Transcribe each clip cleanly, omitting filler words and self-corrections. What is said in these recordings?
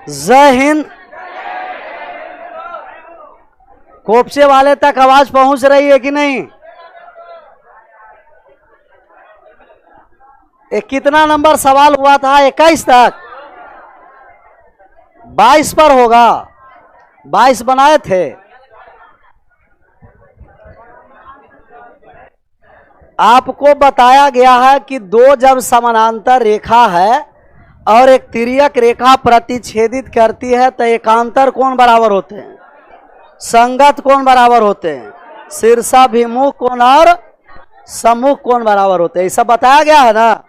जय हिंद। कोपचे वाले तक आवाज पहुंच रही है कि नहीं? कितना नंबर सवाल हुआ था? 21 तक। 22 पर होगा। 22 बनाए थे। आपको बताया गया है कि दो जब समानांतर रेखा है और एक तिर्यक रेखा प्रतिच्छेदित करती है तो एकांतर कोण बराबर होते हैं, संगत कोण बराबर होते हैं, शीर्षाभिमुख कोण और सम्मुख कोण बराबर होते हैं। ये सब बताया गया है ना।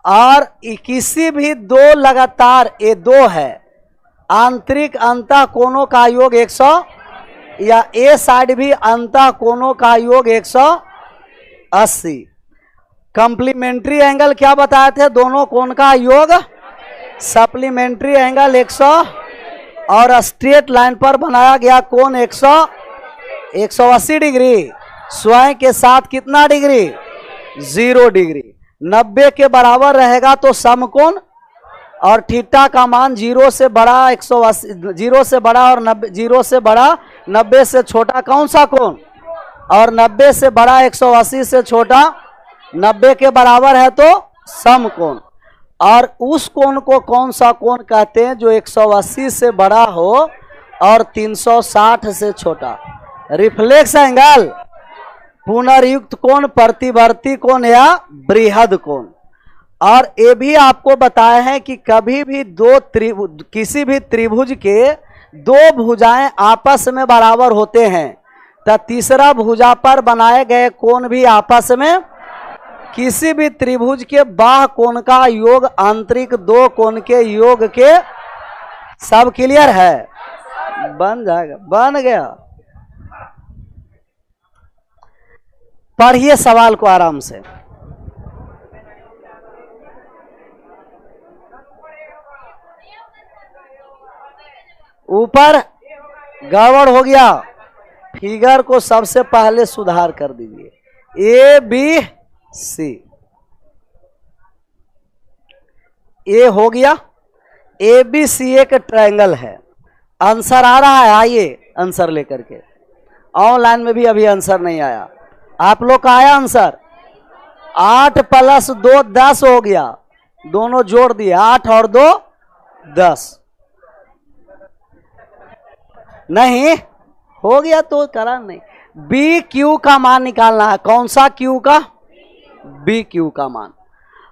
और किसी भी दो लगातार, ये दो है, आंतरिक अंतः कोणों का योग 100 या ए साइड भी अंतः कोणों का योग 180। कंप्लीमेंट्री एंगल क्या बताए थे? दोनों कोण का योग। सप्लीमेंट्री एंगल 100 और स्ट्रेट लाइन पर बनाया गया कोण 180 डिग्री। स्वयं के साथ कितना डिग्री? 0 डिग्री। 90 के बराबर रहेगा तो समकोण, और थीटा का मान 0 से बड़ा 180, 0 से बड़ा और 0 से बड़ा 90 से छोटा कौन सा कोण? और 90 से बड़ा 180 से छोटा 90 के बराबर है तो समकोण। और उस कोण को कौन सा कोण कहते हैं? जो 180 से बड़ा हो और 360 से छोटा। रिफ्लेक्स एंगल, पुनर्युक्त कोण, प्रतिवर्ती कोण या बृहद कोण। और ये भी आपको बताया है कि कभी भी किसी भी त्रिभुज के दो भुजाएं आपस में बराबर होते हैं तो तीसरा भुजा पर बनाए गए कोण भी आपस में, किसी भी त्रिभुज के बाह्य कोण का योग आंतरिक दो कोण के योग के। सब क्लियर है? बन जाएगा, बन गया। पढ़िए सवाल को आराम से। ऊपर गड़बड़ हो गया, फिगर को सबसे पहले सुधार कर दीजिए। ए बी सी, ए हो गया। ए बी सी एक ट्रायंगल है। आंसर आ रहा है? आइए आंसर लेकर के। ऑनलाइन में भी अभी आंसर नहीं आया। आप लोग का आया आंसर? 8 + 2 10 हो गया। दोनों जोड़ दिए, 8 और 2 10। नहीं हो गया तो करा नहीं। बी क्यू का मान निकालना है। कौन सा क्यू का? बी क्यू का मान।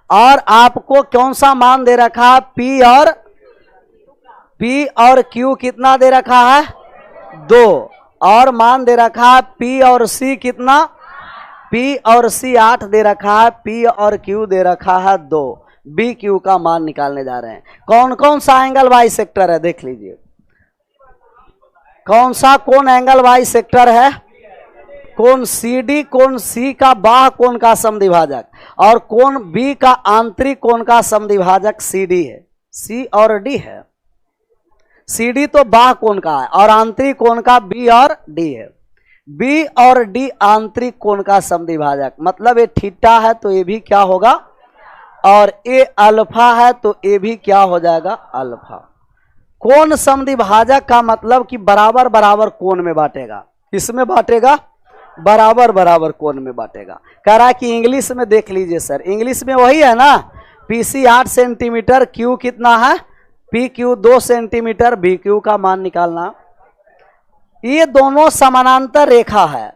और आपको कौन सा मान दे रखा है? पी और क्यू कितना दे रखा है? 2। और मान दे रखा है पी और सी कितना? पी और सी 8 दे रखा है, पी और क्यू दे रखा है 2। बी क्यू का मान निकालने जा रहे हैं। कौन कौन सा एंगल बाई सेक्टर है देख लीजिए। कौन सा कोण एंगल बाई सेक्टर है? कोण सी डी, कोण सी का बाह्य कोण का समद्विभाजक, और कोण बी का आंतरिक कोण का समद्विभाजक सी डी है। सी और डी है। सी डी तो बाह्य कोण का है और आंतरिक कोण का बी और डी है। बी और डी आंतरिक कोण का समद्विभाजक, मतलब ये थीटा है तो ये भी क्या होगा? और ये अल्फा है तो ये भी क्या हो जाएगा? अल्फा। कोण समद्विभाजक का मतलब कि बराबर बराबर कोण में बांटेगा। किसमें बांटेगा? बराबर बराबर कोण में बांटेगा। कह रहा है कि इंग्लिश में देख लीजिए सर। इंग्लिश में वही है ना, पीसी 8 सेंटीमीटर, क्यू कितना है? P Q 2 centimetre, B Q का मान निकालना। ये दोनों समानांतर रेखा है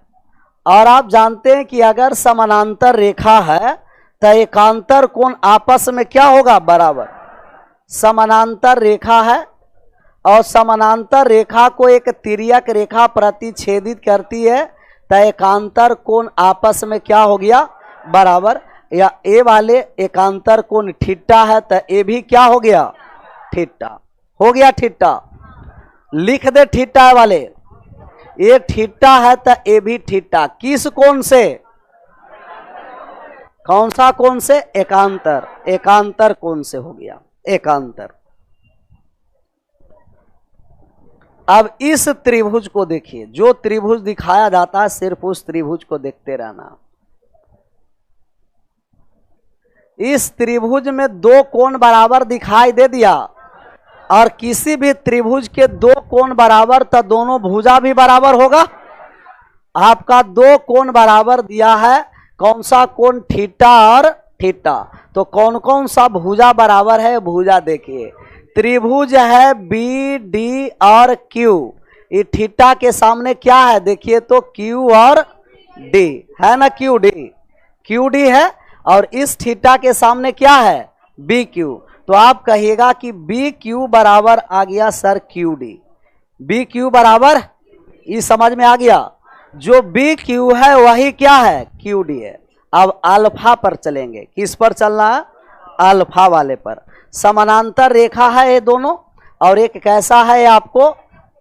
और आप जानते हैं कि अगर समानांतर रेखा है तो एकांतर कोण आपस में क्या होगा? बराबर। समानांतर रेखा है और समानांतर रेखा को एक तिर्यक रेखा प्रतिच्छेदित करती है तो एकांतर कोण आपस में क्या हो गया? बराबर। या ए वाले एकांतर कोण थीटा है तो ए भी क्या हो गया? थीटा हो गया। थीटा लिख दे, थीटा वाले। ये थीटा है तो ए भी थीटा। किस कोण से? कौन सा कोण से? एकांतर। एकांतर कोण से हो गया एकांतर। अब इस त्रिभुज को देखिए। जो त्रिभुज दिखाया जाता है सिर्फ उस त्रिभुज को देखते रहना। इस त्रिभुज में दो कोण बराबर दिखाई दे दिया और किसी भी त्रिभुज के दो कोण बराबर तो दोनों भुजा भी बराबर होगा। आपका दो कोण बराबर दिया है, कौन सा कोण, थीटा और थीटा। तो कौन कौन सा भुजा बराबर है, भुजा देखिए। त्रिभुज है बी डी और क्यू, ये थीटा के सामने क्या है देखिए तो क्यू और डी है ना, क्यू डी है। और इस थीटा के सामने क्या है, बी क्यू। तो आप कहिएगा कि बी क्यू बराबर आ गया sir Q D, B Q बराबर, ये समझ में आ गया। जो बी क्यू है वही क्या है, क्यू डी है। अब अल्फा पर चलेंगे, किस पर चलना है, अल्फा वाले पर। समानांतर रेखा है ये दोनों, और एक कैसा है आपको,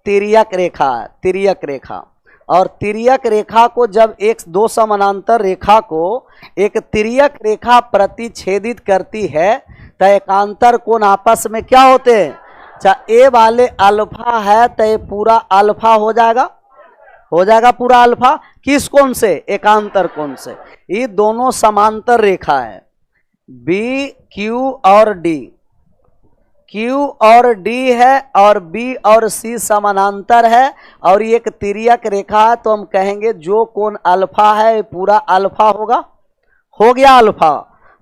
तिर्यक रेखा है, तिर्यक रेखा। और तिर्यक रेखा को जब एक दो समानांतर रेखा को एक तिर्यक रेखा प्रतिच्छेदित करती है तो एकांतर कोण आपस में क्या होते हैं, चाहे ए वाले अल्फा है तो ये पूरा अल्फा हो जाएगा पूरा अल्फा। किस कोण से, एकांतर कोण से। ये दोनों समांतर रेखा है, बी क्यू और डी, क्यू और डी है, और बी और सी समानांतर है, और ये एक तिर्यक रेखा है। तो हम कहेंगे जो कोण अल्फा है पूरा अल्फा होगा, हो गया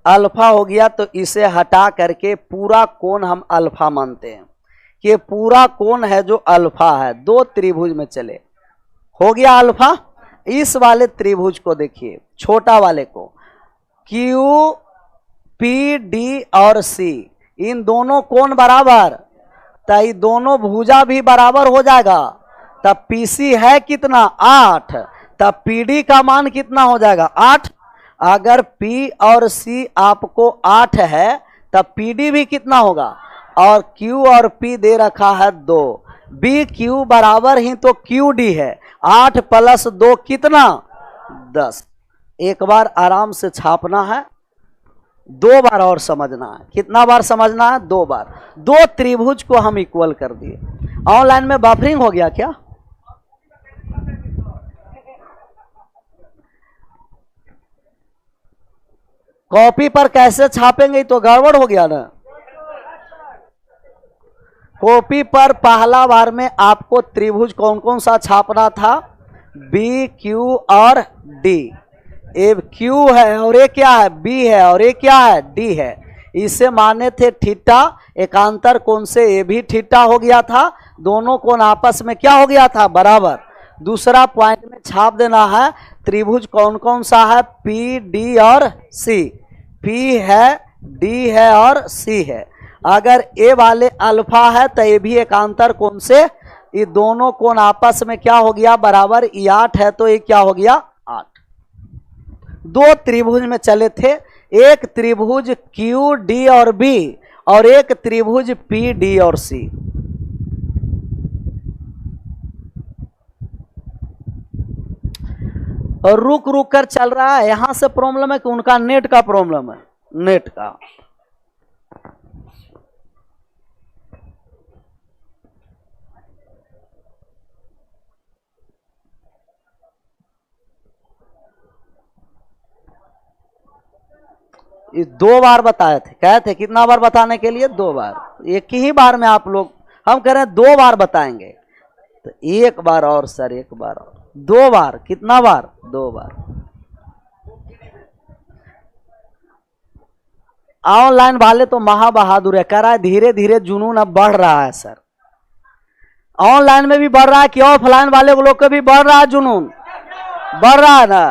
अल्फा हो गया। तो इसे हटा करके पूरा कोण हम अल्फा मानते हैं कि पूरा कोण है जो अल्फा है। दो त्रिभुज में चले, हो गया अल्फा। इस वाले त्रिभुज को देखिए, छोटा वाले को, क्यू पी डी और सी, इन दोनों कोण बराबर, तो ये दोनों भुजा भी बराबर हो जाएगा। तब पीसी है कितना, 8, तब पीडी का मान कितना हो जाएगा, 8। अगर P और C आपको 8 है तब PD भी कितना होगा, और Q और P दे रखा है 2, B Q बराबर ही तो QD है, 8 + 2 कितना, 10। एक बार आराम से छापना है, 2 बार और समझना है। कितना बार समझना है, 2 बार। दो त्रिभुज को हम इक्वल कर दिए। ऑनलाइन में बफरिंग हो गया क्या, कॉपी पर कैसे छापेंगे तो गड़बड़ हो गया ना। कॉपी पर पहला बार में आपको त्रिभुज कौन कौन सा छापना था, बी क्यू और डी। ए क्यू है और ये क्या है, बी है, और ये क्या है, डी है। इसे माने थे थीटा, एकांतर कोण से ये भी थीटा हो गया था, दोनों कोण आपस में क्या हो गया था, बराबर। दूसरा पॉइंट में छाप देना है त्रिभुज कौन कौन सा है, पी डी और सी। पी है, डी है और सी है। अगर ए वाले अल्फा है तो ये भी एकांतर कोण से, ये दोनों कोण आपस में क्या हो गया, बराबर। ये 8 है तो ये क्या हो गया, 8। दो त्रिभुज में चले थे, एक त्रिभुज क्यू डी और बी, और एक त्रिभुज पी डी और सी। और रुक रुक कर चल रहा है, यहां से प्रॉब्लम है कि उनका नेट का प्रॉब्लम है, नेट का। ये 2 बार बताए थे, कहे थे कितना बार बताने के लिए, 2 बार। एक ही बार में आप लोग, हम कह रहे हैं 2 बार बताएंगे, तो 1 बार और सर, 1 बार और, 2 बार, कितना बार, 2 बार। ऑनलाइन वाले तो महाबहादुर है, कह रहा है धीरे धीरे जुनून अब बढ़ रहा है सर। ऑनलाइन में भी बढ़ रहा है कि ऑफलाइन वाले लोग को भी बढ़ रहा है जुनून, बढ़ रहा है ना।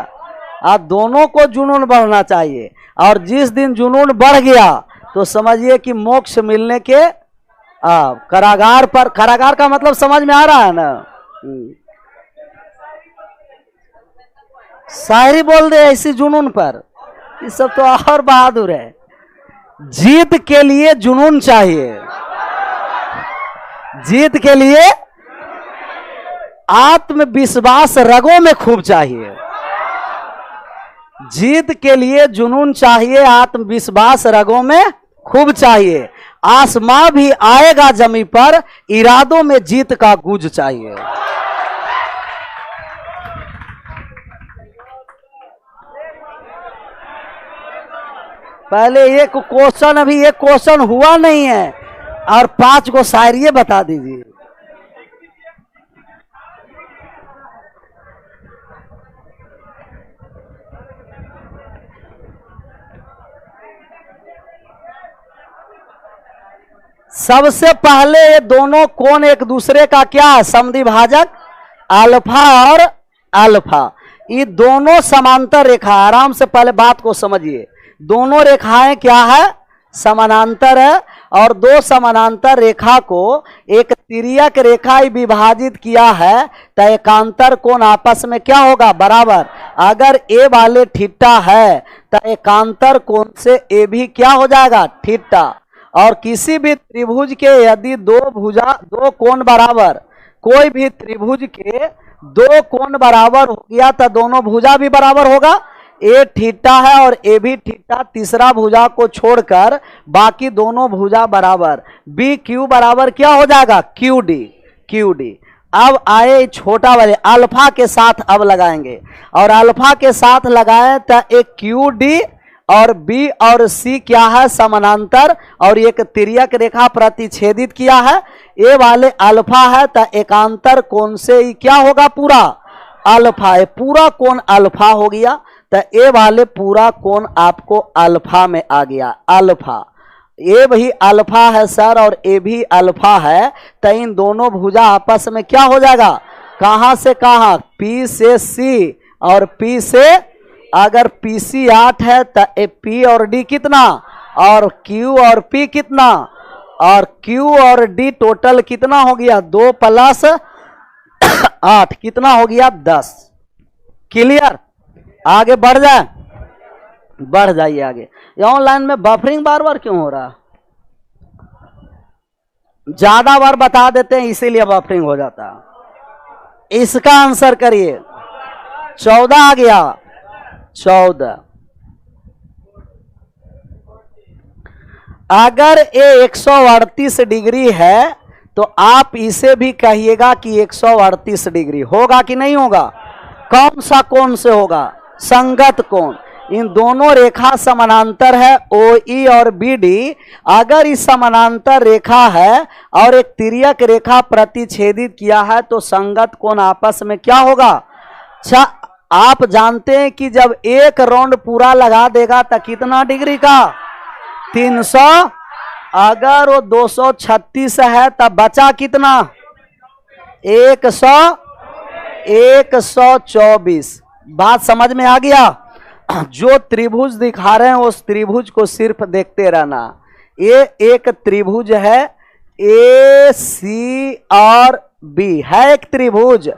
आप दोनों को जुनून बढ़ना चाहिए, और जिस दिन जुनून बढ़ गया तो समझिए कि मोक्ष मिलने के कारागार पर। कारागार का मतलब समझ में आ रहा है ना, शायरी बोल दे ऐसी जुनून पर, ये सब तो और बहादुर है। जीत के लिए जुनून चाहिए, जीत के लिए आत्मविश्वास रगों में खूब चाहिए। जीत के लिए जुनून चाहिए, आत्मविश्वास रगों में खूब चाहिए। आसमां भी आएगा जमी पर, इरादों में जीत का गूंज चाहिए। पहले एक क्वेश्चन, अभी एक क्वेश्चन हुआ नहीं है, और 5 को शायरी बता दीजिए। सबसे पहले ये दोनों कोण एक दूसरे का क्या है? समद्विभाजक अल्फा और अल्फा। ये दोनों समांतर रेखा, आराम से पहले बात को समझिए। दोनों रेखाएं क्या है? समानांतर है। और दो समानांतर रेखा को एक तिर्यक रेखा ही विभाजित किया है तो एकांतर कोण आपस में क्या होगा? बराबर। अगर ए वाले थीटा है तो एकांतर कोण से ए भी क्या हो जाएगा? थीटा। और किसी भी त्रिभुज के यदि दो कोण बराबर, कोई भी त्रिभुज के दो कोण बराबर हो गया तो दोनों भुजा भी बराबर होगा। ए थीटा है और ए भी थीटा, तीसरा भुजा को छोड़कर बाकी दोनों भुजा बराबर। बी क्यू बराबर क्या हो जाएगा? Q D. Q D. अब आए छोटा वाले अल्फा के साथ अब लगाएंगे, और अल्फा के साथ लगाए तो एक क्यू डी और बी और सी क्या है? समानांतर, और एक तिर्यक रेखा प्रतिच्छेदित किया है। ए वाले अल्फा है तो एकांतर कोण से ही क्या होगा? पूरा अल्फा है। पूरा कोण अल्फा हो गया तो ए वाले पूरा कोण आपको अल्फा में आ गया। अल्फा, ए भी अल्फा है सर और ए भी अल्फा है तो इन दोनों भुजा आपस में क्या हो जाएगा? कहां से कहां? पी से सी और पी से, अगर पी सी 8 है तो ए पी और डी कितना? और क्यू और पी कितना? और क्यू और डी टोटल कितना हो गया? 2 + 8 कितना हो गया? 10। क्लियर? आगे बढ़ जाए, बढ़ जाइए आगे। ऑनलाइन में बफरिंग बार बार क्यों हो रहा? ज्यादा बार बता देते हैं इसीलिए बफरिंग हो जाता है। इसका आंसर करिए। 14 आ गया। 14। अगर ये 138 डिग्री है तो आप इसे भी कहिएगा कि 138 डिग्री होगा कि नहीं होगा? कौन सा कोण से होगा? संगत कोण। इन दोनों रेखा समानांतर है, ओ ई और बी डी। अगर इस समानांतर रेखा है और एक तिर्यक रेखा प्रतिच्छेदित किया है तो संगत कोण आपस में क्या होगा? अच्छा, आप जानते हैं कि जब एक राउंड पूरा लगा देगा तो कितना डिग्री का? 300। अगर वो 236 है तब बचा कितना? 124। बात समझ में आ गया? जो त्रिभुज दिखा रहे हैं उस त्रिभुज को सिर्फ देखते रहना। ये एक त्रिभुज है, ए सी और बी है एक त्रिभुज,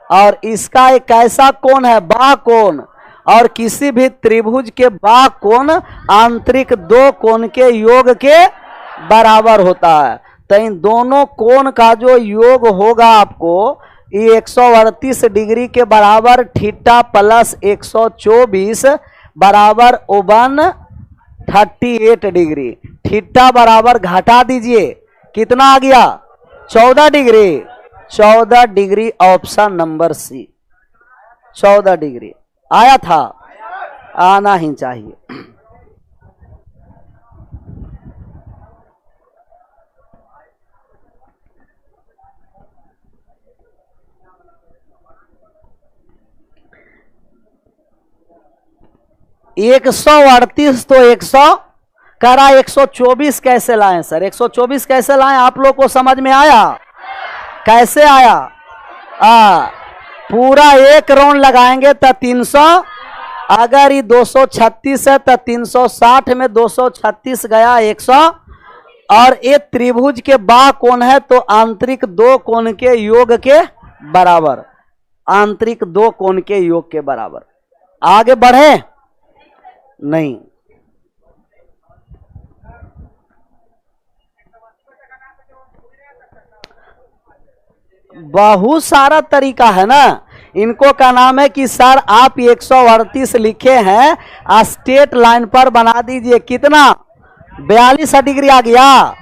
और इसका एक ऐसा कोण है बाह्य कोण, और किसी भी त्रिभुज के बाह्य कोण आंतरिक दो कोण के योग के बराबर होता है। तो इन दोनों कोण का जो योग होगा आपको ये 138 डिग्री के बराबर थीटा + 124 बराबर 138 डिग्री। थीटा बराबर घटा दीजिए, कितना आ गया? 14 degree. 14 degree option number C. 14 degree आया था, आना ही चाहिए। एक 138 तो 100 करा, 124 कैसे लाएं सर? 124 कैसे लाएं? आप लोग को समझ में आया? कैसे आया? पूरा एक राउंड लगाएंगे तो 300। अगर ये 236 है तो 360 में 236 गया 100। और ये त्रिभुज के बाह्य कोण है तो आंतरिक दो कोण के योग के बराबर। आंतरिक दो कोण के योग के बराबर। आगे बढ़े? नहीं। बहुत सारा तरीका है ना। इनको का नाम है कि सर आप 138 लिखे हैं, स्ट्रेट लाइन पर बना दीजिए। कितना? 42 डिग्री आ गया।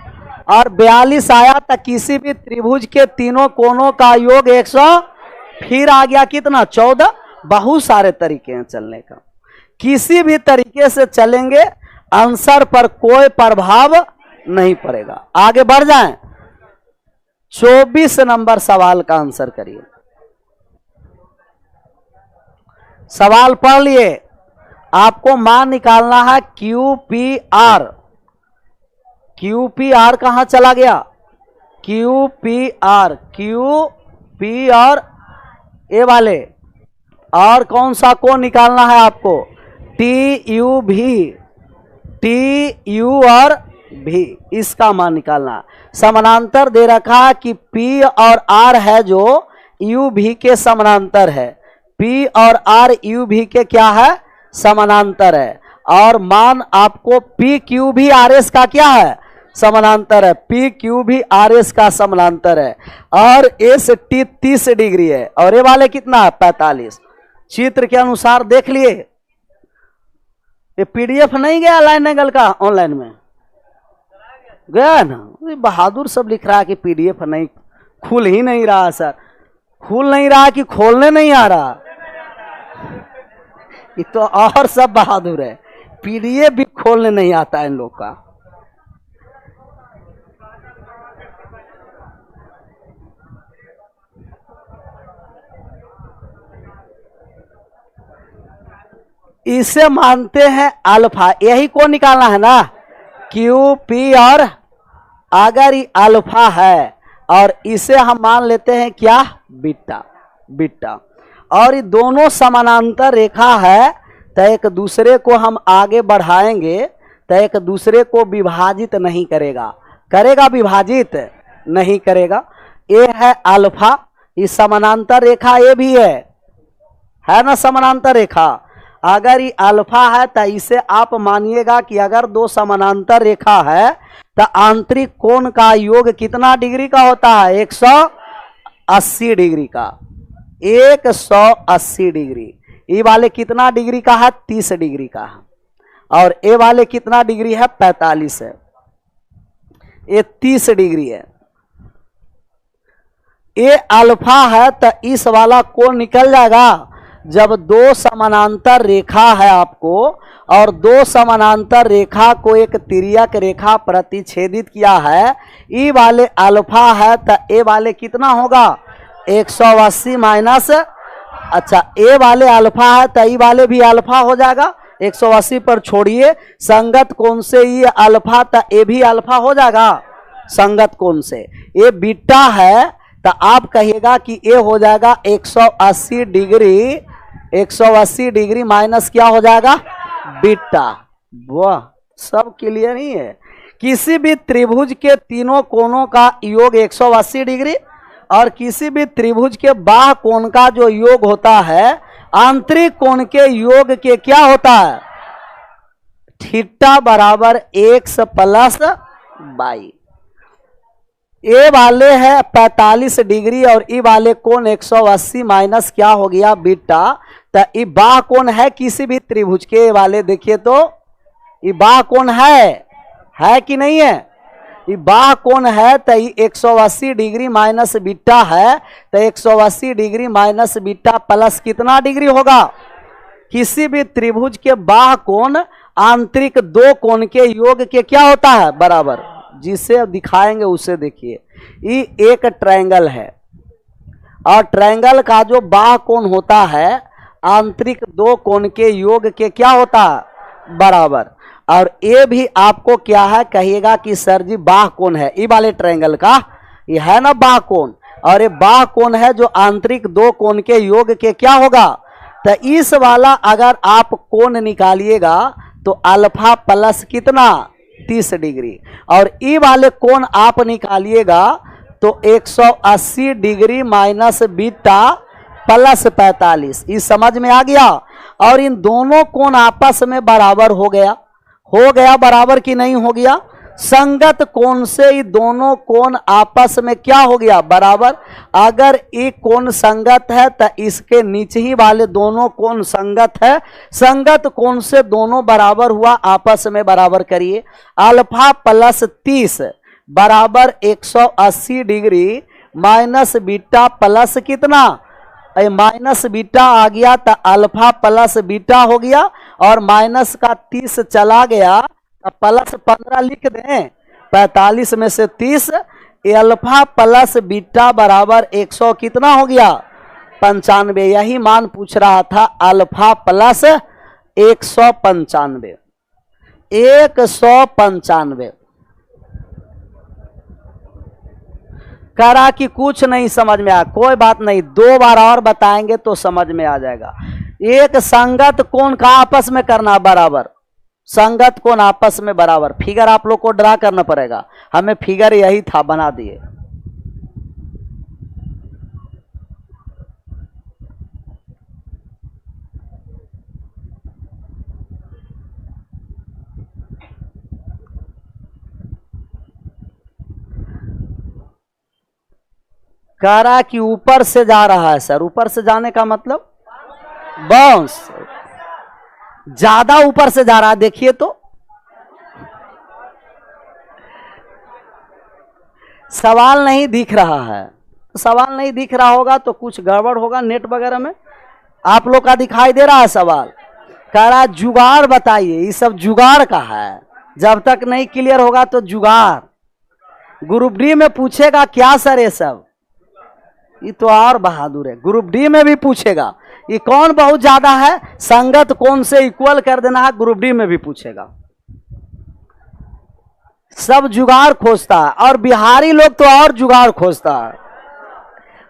और 42 आया तो किसी भी त्रिभुज के तीनों कोणों का योग 100, फिर आ गया कितना? 14। बहुत सारे तरीके हैं चलने का, किसी भी तरीके से चलेंगे आंसर पर कोई प्रभाव नहीं पड़ेगा। आगे बढ़ जाएं, 24 नंबर सवाल का आंसर करिए। सवाल पढ़ लिए, आपको मान निकालना है QPR। QPR कहां चला गया? QPR, QP और ए वाले, और कौन सा को निकालना है आपको? TUV, TU और V, इसका मान निकालना है। समानांतर दे रखा है कि P और R है जो UV के समानांतर है। P और R UV के क्या है? समानांतर है। और मान आपको PQV RS का क्या है? समानांतर है। PQV RS का समानांतर है। और ST 30 डिग्री है, और ये वाले कितना है? 45। चित्र के अनुसार देख लिए। ये PDF नहीं गया लाइन एंगल का ऑनलाइन में? गया ना? बहादुर सब लिख रहा है कि PDF नहीं, खुल ही नहीं रहा सर। खुल नहीं रहा कि खोलने नहीं आ रहा? ये तो और सब बहादुर है, PDF भी खोलने नहीं आता इन लोग का। इसे मानते हैं अल्फा, यही को निकालना है ना, QP। और अगर ये अल्फा है और इसे हम मान लेते हैं क्या? Beta, beta. और ये दोनों समानांतर रेखा है, तो एक दूसरे को हम आगे बढ़ाएंगे तो एक दूसरे को विभाजित नहीं करेगा। करेगा विभाजित? नहीं करेगा। ये है अल्फा, ये समानांतर रेखा ये भी है ना समानांतर रेखा। अगर ये अल्फा है तो इसे आप मानिएगा कि अगर दो समानांतर रेखा है तो आंतरिक कोण का योग कितना डिग्री का होता है? 180 डिग्री का। 180 डिग्री। ये वाले कितना डिग्री का है? 30 डिग्री का है। और ए वाले कितना डिग्री है? 45 है। ये 30 डिग्री है। ये अल्फा है तो इस वाला कोण निकल जाएगा। जब दो समानांतर रेखा है आपको, और दो समानांतर रेखा को एक तिर्यक रेखा प्रतिच्छेदित किया है, ई वाले अल्फा है तो ए वाले कितना होगा? 180 माइनस, अच्छा ए वाले अल्फा है तो ई वाले भी अल्फा हो जाएगा। 180 पर छोड़िए, संगत कोण से ये अल्फा तो ए भी अल्फा हो जाएगा संगत कोण से। ये बीटा है तो आप कहिएगा कि ये हो जाएगा 180 डिग्री। 180 डिग्री माइनस क्या हो जाएगा? बीटा। वाह, सब क्लियर ही है। किसी भी त्रिभुज के तीनों कोणों का योग 180 डिग्री, और किसी भी त्रिभुज के बाह्य कोण का जो योग होता है आंतरिक कोण के योग के क्या होता है? थीटा बराबर x प्लस बाई। ए वाले है 45 डिग्री और ई वाले कोण 180 माइनस क्या हो गया? बीटा। तो ये बाह्य कोण है किसी भी त्रिभुज के वाले, देखिए तो ये बाह्य कोण है कि नहीं है? ये बाह्य कोण है तो ये 180 डिग्री माइनस बीटा है, तो 180 डिग्री माइनस बीटा प्लस कितना डिग्री होगा? किसी भी त्रिभुज के बाह्य कोण आंतरिक दो कोण के योग के क्या होता है? बराबर। जिसे दिखाएंगे उसे देखिए। ये एक ट्रायंगल है, और ट्रायंगल का जो बाह्य कोण होता है आंतरिक दो कोण के योग के क्या होता है? बराबर। और ये भी आपको क्या है? कहिएगा कि सर जी बाह्य कोण है। ये वाले ट्रायंगल का ये है ना बाह्य कोण, और ये बाह्य कोण है जो आंतरिक दो कोण के योग के क्या होगा? तो इस वाला अगर आप कोण निकालिएगा तो अल्फा प्लस कितना? 30 डिग्री। और ई वाले कोण आप निकालिएगा तो 180 डिग्री माइनस बीटा प्लस 45। ये समझ में आ गया? और इन दोनों कोण आपस में बराबर हो गया बराबर कि नहीं हो गया? संगत कोण से ये दोनों कोण आपस में क्या हो गया? बराबर। अगर एक कोण संगत है तो इसके नीचे ही वाले दोनों कोण संगत है। संगत कोण से दोनों बराबर हुआ, आपस में बराबर करिए। अल्फा प्लस 30 बराबर 180 डिग्री माइनस बीटा प्लस कितना? माइनस बीटा आ गया तो अल्फा प्लस बीटा हो गया, और माइनस का 30 चला गया तो प्लस 15 लिख दें। 45 में से 30, अल्फा प्लस बीटा बराबर 100 कितना हो गया 95। यही मान पूछ रहा था, अल्फा प्लस 195, 195। करा कि कुछ नहीं समझ में आया, कोई बात नहीं, 2 बार और बताएंगे तो समझ में आ जाएगा। एक संगत कोण का आपस में करना बराबर, संगत कोण आपस में बराबर। फिगर आप लोग को ड्रा करना पड़ेगा, हमें फिगर यही था, बना दिए। कह रहा कि ऊपर से जा रहा है सर, ऊपर से जाने का मतलब बाउंस, ज्यादा ऊपर से जा रहा है, देखिए तो सवाल नहीं दिख रहा है, सवाल नहीं दिख रहा होगा तो कुछ गड़बड़ होगा नेट वगैरह में। आप लोग का दिखाई दे रहा है सवाल। कह रहा जुगाड़ बताइए, ये सब जुगाड़ का है, जब तक नहीं क्लियर होगा तो जुगाड़। ग्रुप डी में पूछेगा क्या सर ये सब, ये तो और बहादुर है। ग्रुप डी में भी पूछेगा ये कौन बहुत ज्यादा है, संगत कौन से इक्वल कर देना है, ग्रुप डी में भी पूछेगा। सब जुगाड़ खोजता है, और बिहारी लोग तो और जुगाड़ खोजता है,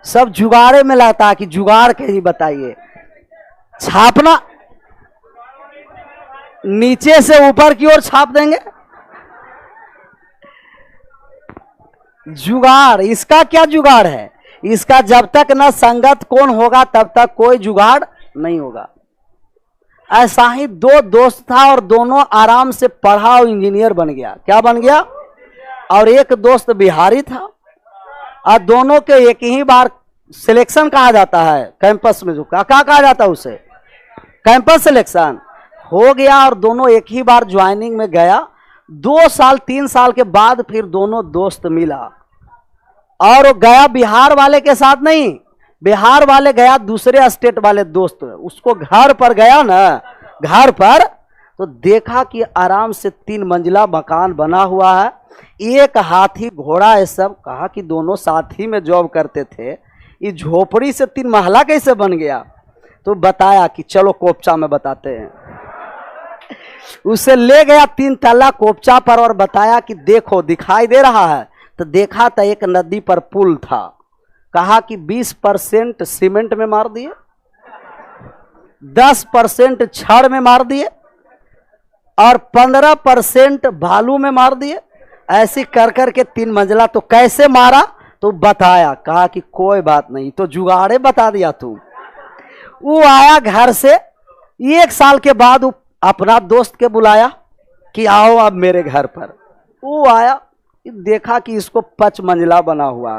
सब जुगाड़े में लगता है कि जुगाड़ के ही बताइए। छापना नीचे से ऊपर की ओर छाप देंगे, जुगाड़। इसका क्या जुगाड़ है, इसका जब तक न संगत कोण होगा तब तक कोई जुगाड़ नहीं होगा। ऐसा ही 2 दोस्त था और दोनों आराम से पढ़ा और इंजीनियर बन गया। क्या बन गया, और एक दोस्त बिहारी था, और दोनों के एक ही बार सिलेक्शन कहा जाता है कैंपस में, जो क्या कहा जाता है उसे, कैंपस सिलेक्शन हो गया, और दोनों एक ही बार ज्वाइनिंग में गया। 2 साल 3 साल के बाद फिर दोनों दोस्त मिला, और वो गया बिहार वाले के साथ नहीं, बिहार वाले गया दूसरे स्टेट वाले दोस्त, उसको घर पर गया ना, घर पर तो देखा कि आराम से 3 मंजिला मकान बना हुआ है, एक हाथी घोड़ा है सब। कहा कि दोनों साथ ही में जॉब करते थे, ये झोपड़ी से 3 महला कैसे बन गया। तो बताया कि चलो कोपचा में बताते हैं। उसे ले गया 3 तल्ला कोपचा पर और बताया कि देखो दिखाई दे रहा है। तो देखा तो एक नदी पर पुल था। कहा कि 20% सीमेंट में मार दिए, 10% छड़ में मार दिए, और 15% बालू में मार दिए। ऐसी कर करके 3 मंजिला। तो कैसे मारा तो बताया। कहा कि कोई बात नहीं, तो जुगाड़े बता दिया तू। वो आया घर से, 1 साल के बाद वो अपना दोस्त के बुलाया कि आओ अब मेरे घर पर। वो आया, देखा कि इसको 5 मंजिला बना हुआ,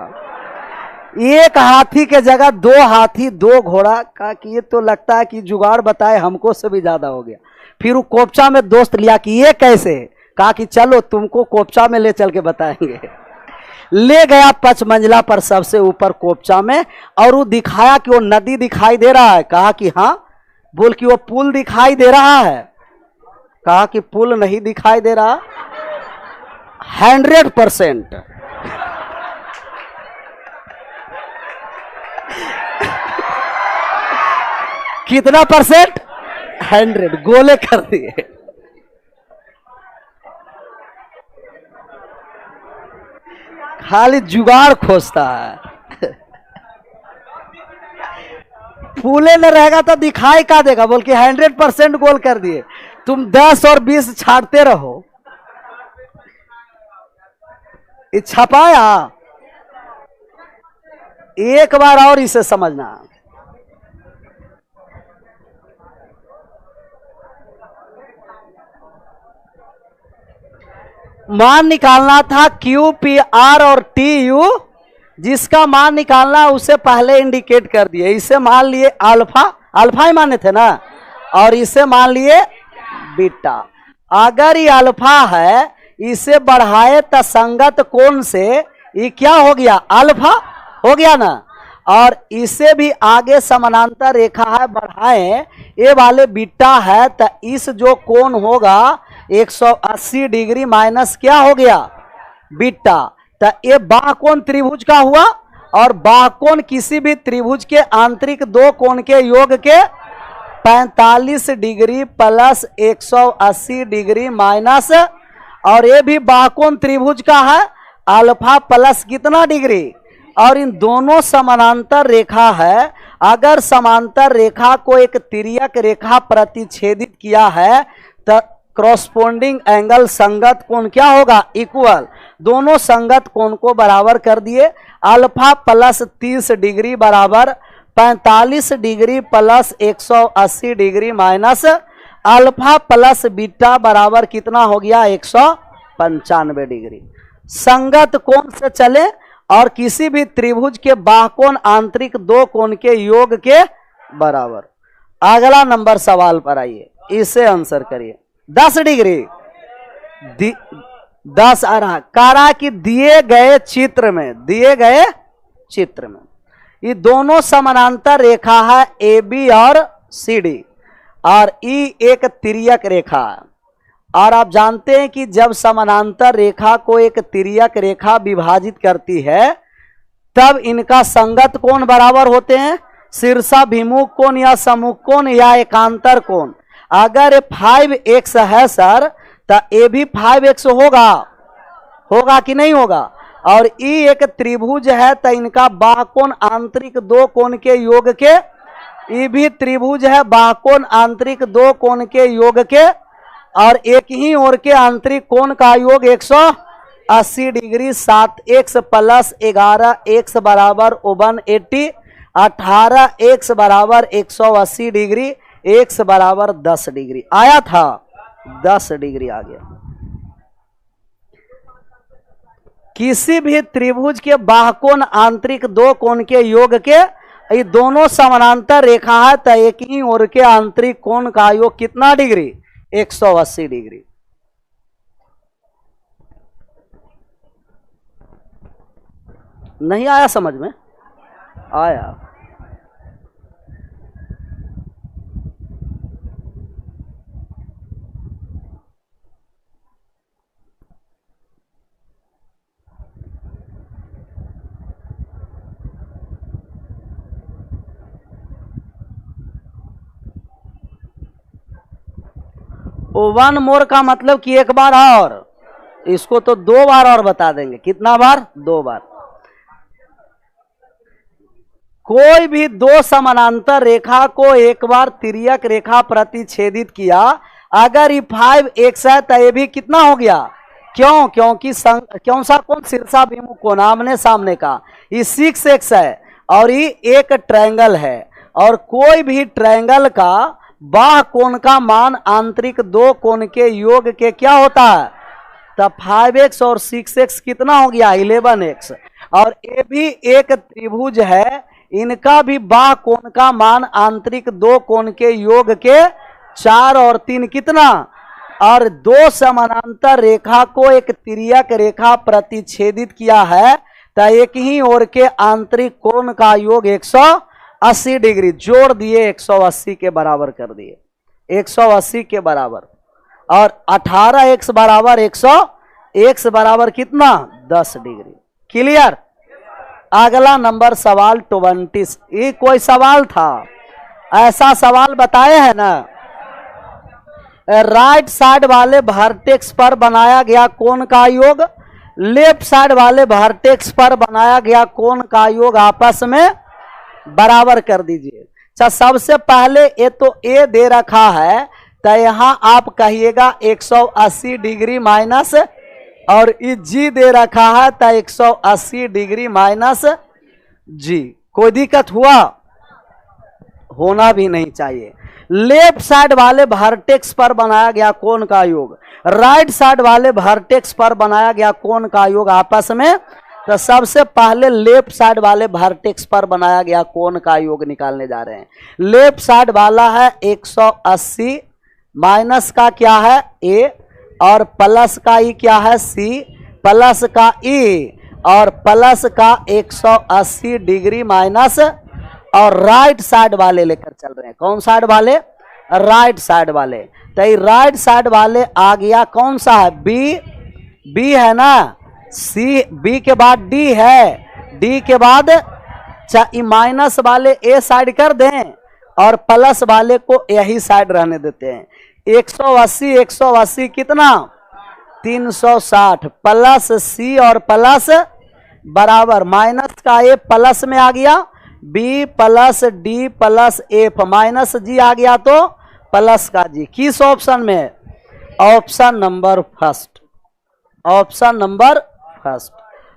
एक हाथी के जगह 2 हाथी 2 घोड़ा। कहा कि ये तो लगता है कि जुगाड़ बताए हमको से भी ज्यादा हो गया। फिर वो कोपचा में दोस्त लिया कि ये कैसे। कहा कि चलो तुमको कोपचा में ले चल के बताएंगे। ले गया 5 मंजिला पर सबसे ऊपर कोपचा में, और वो दिखाया कि वो नदी दिखाई दे रहा है। कहा कि हाँ। बोल कि वो पुल दिखाई दे रहा है। कहा कि पुल नहीं दिखाई दे रहा। 100%। कितना परसेंट, 100 गोले कर दिए। खाली जुगाड़ खोजता है। फूले न रहेगा तो दिखाई का देगा। बोल के 100% गोल कर दिए। तुम 10 और 20 छाड़ते रहो। ये छपाया। एक बार और इसे समझना। मान निकालना था क्यू पी आर और टी यू। जिसका मान निकालना उसे पहले इंडिकेट कर दिए। इसे मान लिए अल्फा, अल्फा ही माने थे ना, और इसे मान लिए बीटा। अगर ये अल्फा है, इसे बढ़ाए तो संगत कोण से ये क्या हो गया, अल्फा हो गया ना। और इसे भी आगे समानांतर रेखा है, बढ़ाए ये वाले बीटा है, तो इस जो कोण होगा 180 डिग्री माइनस क्या हो गया बीटा। तो ये बाह्य कोण त्रिभुज का हुआ, और बाह्य कोण किसी भी त्रिभुज के आंतरिक दो कोण के योग के 45 डिग्री प्लस 180 डिग्री माइनस, और ये भी बाह्य कोण त्रिभुज का है अल्फा प्लस कितना डिग्री, और इन दोनों समानांतर रेखा है। अगर समांतर रेखा को एक तिर्यक रेखा प्रतिच्छेदित किया है तो क्रॉसपोंडिंग एंगल संगत कोण क्या होगा, इक्वल। दोनों संगत कोण को बराबर कर दिए। अल्फा प्लस 30 डिग्री बराबर 45 degree plus 180 degree minus alpha plus beta बराबर कितना हो गया, 195 डिग्री। संगत कोण से चले और किसी भी त्रिभुज के बाह्य कोण आंतरिक दो कोण के योग के बराबर। अगला नंबर सवाल पर आइए, इसे आंसर करिए। 10 डिग्री 10 आ रहा, कारा कि दिए गए चित्र में ये दोनों समानांतर रेखा है ए बी और सी डी, और ई एक तिर्यक रेखा है। और आप जानते हैं कि जब समानांतर रेखा को एक तिर्यक रेखा विभाजित करती है तब इनका संगत कोण बराबर होते हैं, शीर्षाभिमुख कोण या सम्मुख कोण या एकांतर कोण। अगर 5x है सर तो ए भी 5x होगा कि नहीं होगा, और ई एक त्रिभुज है तो इनका बाह्य कोण आंतरिक दो कोण के योग के, ई भी त्रिभुज है बाह्य कोण आंतरिक दो कोण के योग के, और एक ही ओर के आंतरिक कोण का योग 180 डिग्री। 7x प्लस 11x बराबर 180, 18x बराबर 180 डिग्री, x बराबर 10 डिग्री आया था, 10 डिग्री आ गया। किसी भी त्रिभुज के बाह्य कोण आंतरिक दो कोण के योग के, ये दोनों समानांतर रेखा है तो एक ही ओर के आंतरिक कोण का योग कितना डिग्री, 180 डिग्री। नहीं आया समझ में? आया। वन मोर का मतलब कि एक बार और, इसको तो 2 बार और बता देंगे। कितना बार? 2 बार। कोई भी दो समानांतर रेखा को एक बार तिर्यक रेखा प्रतिच्छेदित किया, अगर ये 5x है तो ये भी कितना हो गया, क्यों? क्योंकि कौन सा कोण, शीर्षाभिमुख कोण आमने सामने का, ये 6x है और ये एक ट्रायंगल है, और कोई भी ट्रायंगल का बाह्य कोण का मान आंतरिक दो कोण के योग के क्या होता है, तब 5x और 6x कितना हो गया, 11x। और ये भी एक त्रिभुज है, इनका भी बाह्य कोण का मान आंतरिक दो कोण के योग के 4 और 3 कितना, और दो समानांतर रेखा को एक तिर्यक रेखा प्रतिच्छेदित किया है तो एक ही ओर के आंतरिक कोण का योग 180 डिग्री जोड़ दिए, 180 के बराबर कर दिए, 180 के बराबर। और 18x बराबर 100, x बराबर कितना, 10 डिग्री। क्लियर? अगला नंबर सवाल 20। ये कोई सवाल था, ऐसा सवाल बताए हैं ना। राइट साइड वाले वर्टेक्स पर बनाया गया कोण का योग लेफ्ट साइड वाले वर्टेक्स पर बनाया गया कोण का योग आपस में बराबर कर दीजिए। अच्छा, सबसे पहले ये तो ए दे रखा है तो यहां आप कहिएगा 180 डिग्री माइनस, और ये जी दे रखा है तो 180 डिग्री माइनस जी। कोई दिक्कत हुआ? होना भी नहीं चाहिए। लेफ्ट साइड वाले वर्टेक्स पर बनाया गया कोण का योग राइट साइड वाले वर्टेक्स पर बनाया गया कोण का योग आपस में, तो सबसे पहले लेफ्ट साइड वाले वर्टेक्स पर बनाया गया कोण का योग निकालने जा रहे हैं। लेफ्ट साइड वाला है 180, माइनस का क्या है ए, और प्लस का ई क्या है सी, प्लस का ई और प्लस का 180 डिग्री माइनस, और राइट साइड वाले लेकर चल रहे हैं। कौन साइड वाले? राइट साइड वाले। तो ये राइट साइड वाले आ गया कौन सा है, बी, बी है ना, सी, बी के बाद डी है, डी के बाद माइनस वाले ए साइड कर दें और प्लस वाले को यही साइड रहने देते हैं। 180 180 कितना 360 प्लस सी और प्लस बराबर माइनस का ए प्लस में आ गया, B plus D plus F minus G आ गया तो प्लस का जी। किस ऑप्शन में? Option number first, option number first.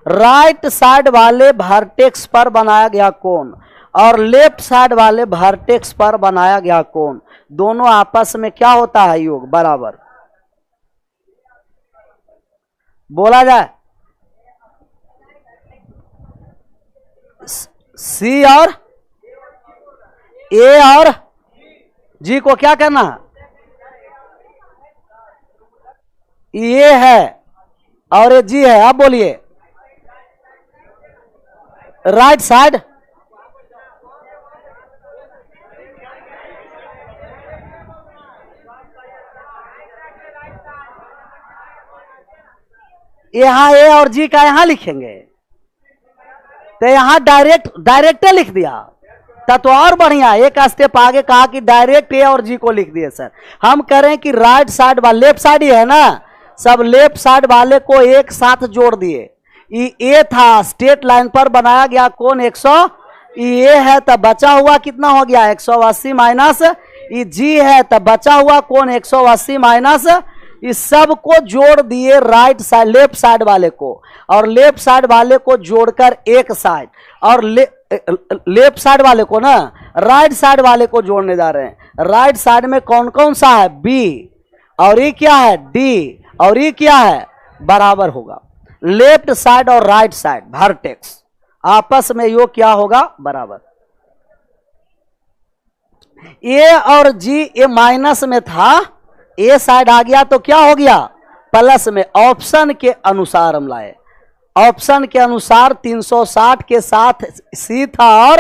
Right side वाले वर्टेक्स पर बनाया गया कोण और लेफ्ट साइड वाले वर्टेक्स पर बनाया गया कोण दोनों आपस में क्या होता है? योग, बराबर। बोला जाए सी और ए और जी को क्या करना है? ये है और ये जी है। आप बोलिए राइट साइड यहां ए और जी का यहां लिखेंगे तो यहां डायरेक्ट लिख दिया तब तो और बढ़िया। एक स्टेप आगे कहा कि डायरेक्ट ए और जी को लिख दिए सर। हम करें कि राइट साइड वाले लेफ्ट साइड ही है ना, सब लेफ्ट साइड वाले को एक साथ जोड़ दिए। ये था स्ट्रेट लाइन पर बनाया गया कोण 100, ये है तब बचा हुआ कितना हो गया 180 माइनस ये जी है तब बचा हुआ कोण 180 माइनस इस सब को जोड़ दिए राइट साइड लेफ्ट साइड वाले को और लेफ्ट साइड वाले को जोड़कर एक साइड और लेफ्ट साइड वाले को ना राइट साइड वाले को जोड़ने जा रहे हैं। राइट साइड में कौन कौन सा है? बी और ये क्या है? डी और ये क्या है? बराबर होगा। लेफ्ट साइड और राइट साइड वर्टेक्स आपस में योग क्या होगा? बराबर। ए और जी ये माइनस में था, ए साइड आ गया तो क्या हो गया? प्लस में। ऑप्शन के अनुसार हम लाए, ऑप्शन के अनुसार 360 के साथ सी था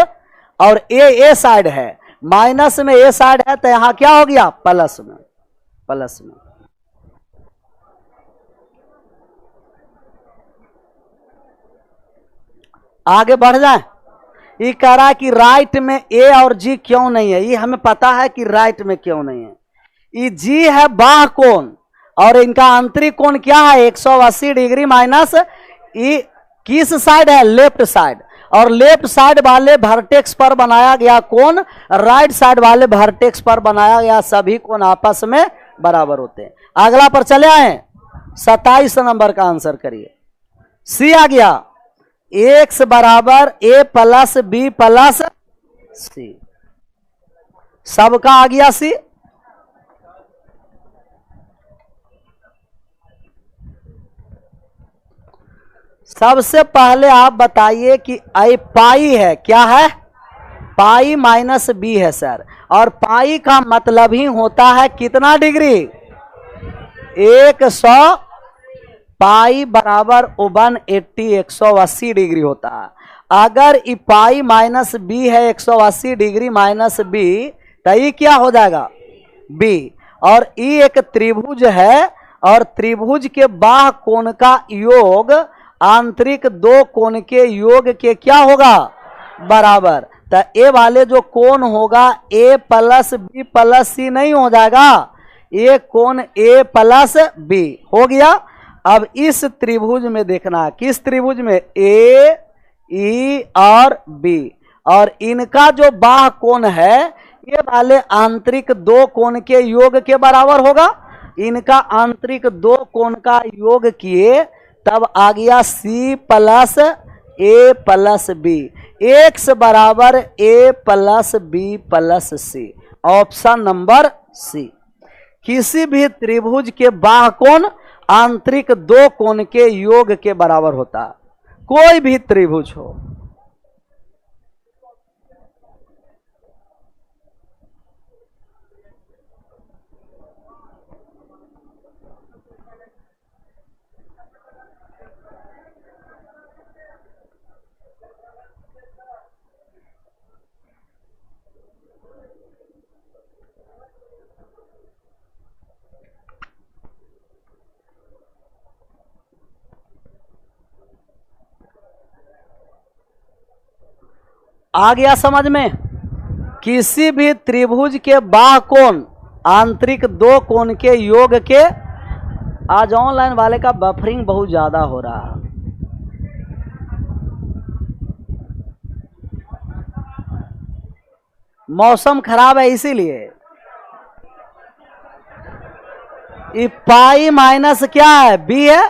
और ए साइड है, माइनस में ए साइड है तो यहां क्या हो गया? प्लस में, प्लस में। आगे बढ़ जाए। ये कह रहा है कि राइट में ए और जी क्यों नहीं है? ये हमें पता है कि राइट में क्यों नहीं है। ये जी है बाह्य कोण और इनका आंतरिक कोण क्या है? 180 डिग्री माइनस ये किस साइड है? Left side. और लेफ्ट साइड वाले वर्टेक्स पर बनाया गया कोण राइट साइड वाले वर्टेक्स पर बनाया गया सभी कोण आपस में बराबर होते हैं। अगला पर चले आए, 27 नंबर का आंसर करिए। सी आ गया, एक्स बराबर ए प्लस बी प्लस सी, सबका आ गया सी। सबसे पहले आप बताइए कि आई पाई है, क्या है? पाई माइनस बी है सर, और पाई का मतलब ही होता है कितना डिग्री? 100 पाई बराबर 180 180 डिग्री होता है। अगर ई पाई माइनस बी है 180 डिग्री माइनस बी तो ये क्या हो जाएगा? बी। और ई एक त्रिभुज है और त्रिभुज के बाह्य कोण का योग आंतरिक दो कोण के योग के क्या होगा? बराबर। तो ए वाले जो कोण होगा ए प्लस बी प्लस सी नहीं हो जाएगा, ये कोण ए प्लस बी हो गया। अब इस त्रिभुज में देखना है, किस त्रिभुज में? ए ई और बी, और इनका जो बाह्य कोण है ये वाले आंतरिक दो कोण के योग के बराबर होगा। इनका आंतरिक दो कोण का योग किए तब आ गया सी प्लस ए प्लस बी, एक्स बराबर ए प्लस बी प्लस सी, ऑप्शन नंबर सी। किसी भी त्रिभुज के बाह्य कोण आंतरिक दो कोण के योग के बराबर होता, कोई भी त्रिभुज हो। आ गया समझ में? किसी भी त्रिभुज के बाह्य कोण आंतरिक दो कोण के योग के, आज ऑनलाइन वाले का बफरिंग बहुत ज्यादा हो रहा है। मौसम खराब है इसीलिए। ये पाई माइनस क्या है? बी है।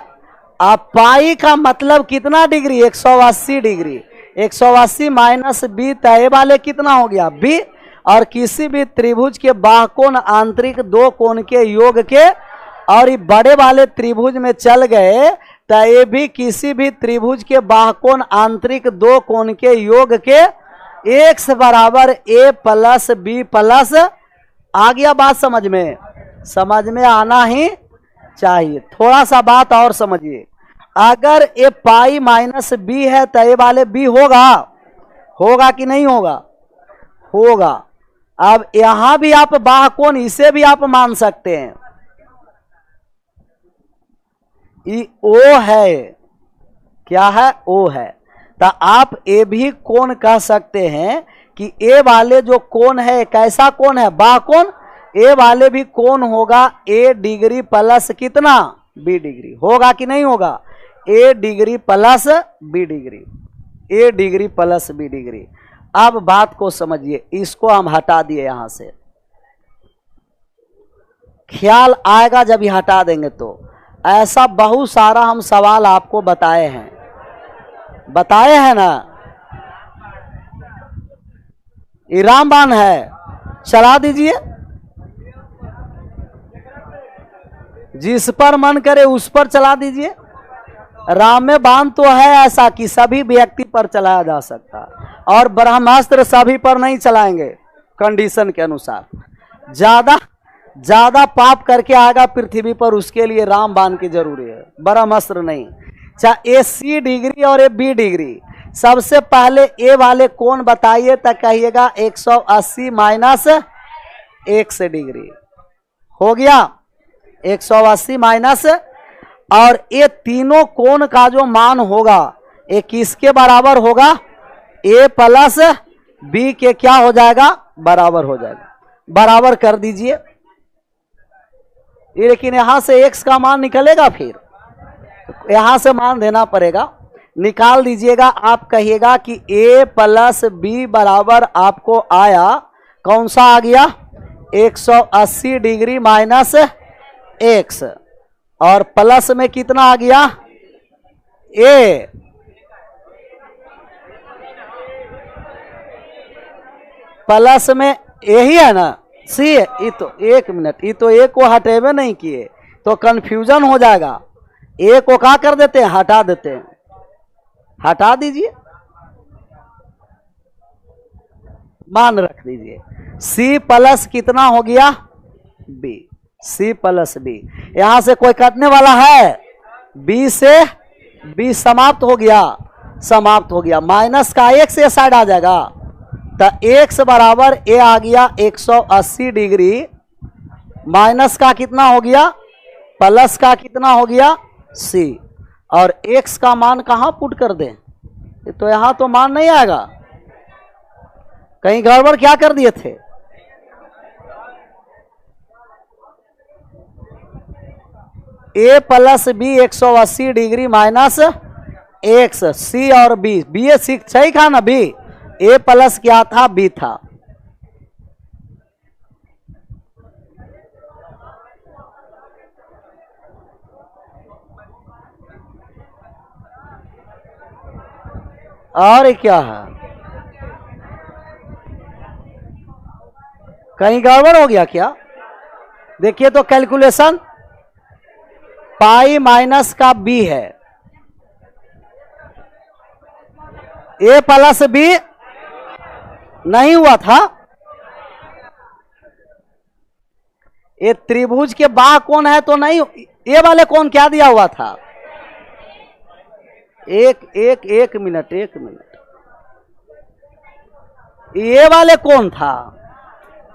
अब पाई का मतलब कितना डिग्री? 180 डिग्री। 180 माइनस बी, तय वाले कितना हो गया? बी। और किसी भी त्रिभुज के बाह्य कोण आंतरिक दो कोण के योग के, और ये बड़े वाले त्रिभुज में चल गए तो ये भी किसी भी त्रिभुज के बाह्य कोण आंतरिक दो कोण के योग के x बराबर a प्लस बी प्लस। आ गया बात समझ में? समझ में आना ही चाहिए। थोड़ा सा बात और समझिए। अगर ये पाई माइनस बी है तो ये वाले बी होगा, होगा कि नहीं होगा? होगा। अब यहां भी आप बाह्य कोण इसे भी आप मान सकते हैं, ये ओ है। क्या है? ओ है। तो आप ए भी कोण कह सकते हैं कि ए वाले जो कोण है कैसा कोण है? बाह्य कोण। ए वाले भी कोण होगा ए डिग्री प्लस कितना? B degree. होगा कि नहीं होगा? A degree plus B degree, A degree plus B degree. अब बात को समझिए, इसको हम हटा दिए यहां से, ख्याल आएगा जब ये हटा देंगे तो। ऐसा बहुत सारा हम सवाल आपको बताए हैं, बताए हैं ना। ये रामबाण है, चला दीजिए, जिस पर मन करे उस पर चला दीजिए। राम में बाण तो है ऐसा कि सभी व्यक्ति पर चलाया जा सकता, और ब्रह्मास्त्र सभी पर नहीं चलाएंगे कंडीशन के अनुसार। ज्यादा पाप करके आएगा पृथ्वी पर उसके लिए रामबाण की जरूरी है, ब्रह्मास्त्र नहीं। चाहे ए सी डिग्री और ए बी डिग्री। सबसे पहले ए वाले कोण बताइए तो कहिएगा 180 माइनस x डिग्री। हो गया 180 माइनस, और ये तीनों कोण का जो मान होगा ये किसके बराबर होगा? a प्लस बी के क्या हो जाएगा? बराबर हो जाएगा। बराबर कर दीजिए। लेकिन यहां से x का मान निकलेगा, फिर यहां से मान देना पड़ेगा। निकाल दीजिएगा। आप कहिएगा कि a प्लस बी बराबर आपको आया, कौन सा आ गया? 180 डिग्री माइनस x, और प्लस में कितना आ गया? a। प्लस में यही है ना, सी है। ये तो एक मिनट, ये तो ए को हटेवे नहीं किए तो कंफ्यूजन हो जाएगा। ए को क्या कर देते हैं? हटा देते हैं। हटा दीजिए, मान रख दीजिए। सी प्लस कितना हो गया? बी। C plus B. यहां से कोई कटने वाला है? बी से बी समाप्त हो गया, समाप्त हो गया। माइनस का एक से साइड आ जाएगा तो x बराबर ए आ गया 180 डिग्री, माइनस का कितना हो गया? प्लस का कितना हो गया? c। और x का मान कहां पुट कर दें? तो यहां तो मान नहीं आएगा, कहीं गड़बड़ क्या कर दिए थे? a plus B 180 degree minus x, C और बी। बी ए सीख सही था ना? बी ए प्लस क्या था? बी था। और क्या है? कहीं गड़बड़ हो गया क्या? देखिए तो कैलकुलेशन, पाई माइनस का बी है, ए प्लस बी नहीं हुआ था। ये त्रिभुज के बाह्य कोण है तो नहीं, ये वाले कोण क्या दिया हुआ था? एक मिनट, ये वाले कोण था,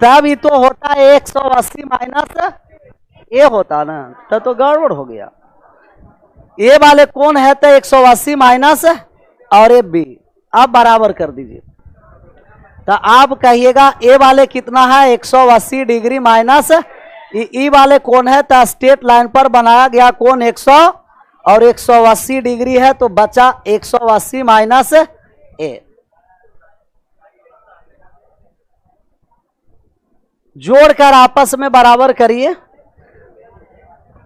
तब ये तो होता है 180 माइनस ए होता ना, तब तो गड़बड़ हो गया। ये वाले कोण है तो 180 माइनस और ए बी। अब बराबर कर दीजिए। तो आप कहिएगा ए वाले कितना है 180 डिग्री माइनस ई वाले कोण है, तो स्ट्रेट लाइन पर बनाया गया कोण 100 और 180 डिग्री है, तो बचा 180 माइनस ए। जोड़कर आपस में बराबर करिए।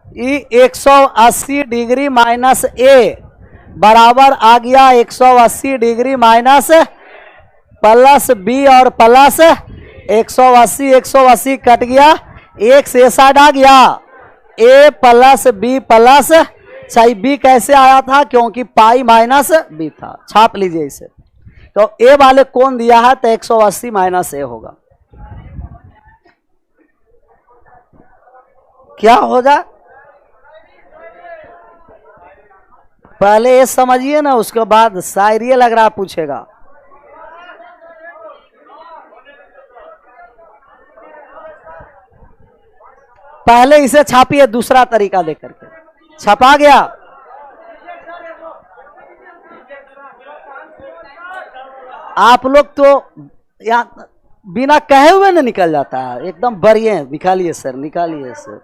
ई 180 डिग्री माइनस ए बराबर आ गया 180 डिग्री माइनस प्लस बी और प्लस 180, 180 कट गया, एक से साइड आ गया ए प्लस बी प्लस, सही बी कैसे आया था क्योंकि पाई माइनस बी था, छाप लीजिए इसे। तो ए वाले कोण दिया है तो 180 माइनस ए होगा। क्या हो जाए पहले ये समझिए ना, उसके बाद शायरी लग रहा पूछेगा। पहले इसे छापिए दूसरा तरीका देकर के। छपा गया। आप लोग तो यहाँ बिना कहे हुए ना निकल जाता है, एकदम बढ़िया। निकालिए सर, निकालिए सर।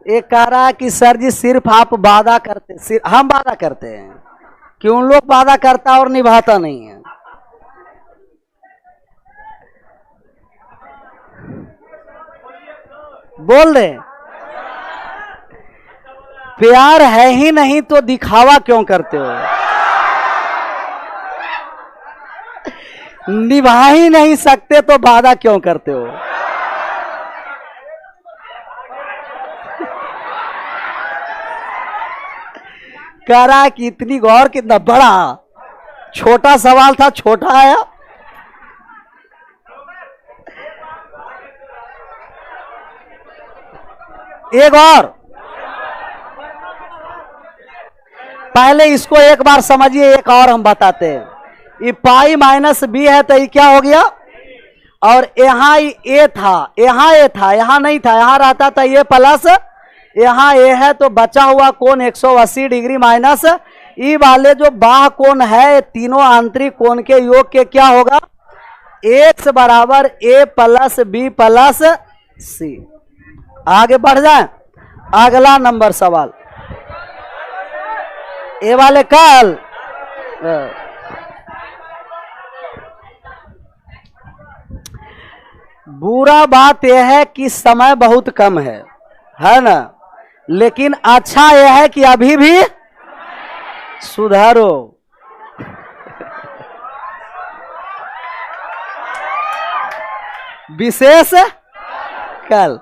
एक कह रहा है कि सर जी सिर्फ आप वादा करते, हम वादा करते हैं कि उन लोग वादा करता और निभाता नहीं है। बोल रहे प्यार है ही नहीं तो दिखावा क्यों करते हो, निभा ही नहीं सकते तो वादा क्यों करते हो। कह रहा है कि इतनी गौर कितना बड़ा, छोटा सवाल था, छोटा आया। एक और, पहले इसको एक बार समझिए, एक और हम बताते हैं। ये पाई माइनस बी है तो ये क्या हो गया, और यहाँ ए था, यहाँ ए था, यहाँ नहीं था, यहाँ रहता था ये प्लस, यहाँ ए है तो बचा हुआ कोण 180 डिग्री माइनस ई वाले जो बाह्य कोण है, तीनों आंतरिक कोण के योग के क्या होगा, एक्स बराबर ए प्लस बी प्लस सी। आगे बढ़ जाए। अगला नंबर सवाल ए वाले कल बुरा बात यह है कि समय बहुत कम है ना, लेकिन अच्छा यह है कि अभी भी सुधारो। विशेष कल।